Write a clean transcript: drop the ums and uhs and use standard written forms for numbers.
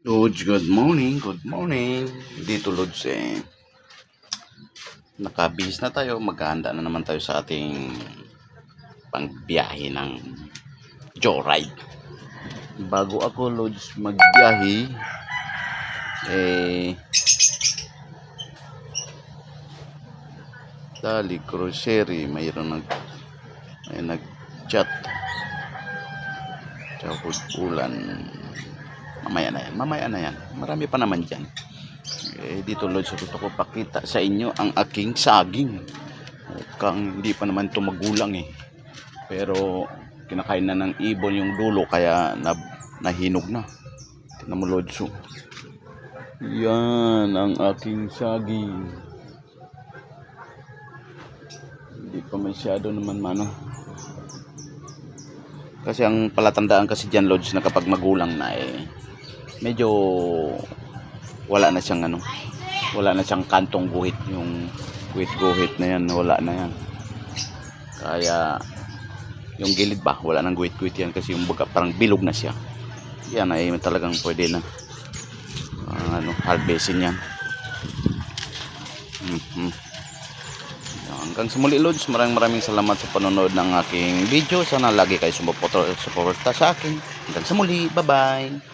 Lods, good morning, good morning. Dito Lods nakabihis na tayo. Maghahanda na naman tayo sa ating pangbiyahe ng joyride. Bago ako Lods magbiyahe, dali grocery, mayroon nag-chat. Tsahod ulan. Mamaya na yan. Marami pa naman dyan. Dito Lods, gusto ko pakita sa inyo ang aking saging. Mukhang hindi pa naman ito magulang pero kinakain na ng ibon yung dulo, kaya nahinog na. Tingnan mo Lods. Yan ang aking saging. Hindi pa masyado naman kasi ang palatandaan kasi dyan Lods na kapag magulang na medyo wala na siyang kantong guhit. Yung guhit na yan, wala na yan. Kaya yung gilid ba, wala nang guhit yan, kasi yung baga parang bilog na siya. Yan ay talagang pwede na harvestin yan. Hanggang sa muli Lods, maraming salamat sa panonood ng aking video. Sana lagi kayo sumuporta sa akin. Hanggang sa muli, bye bye.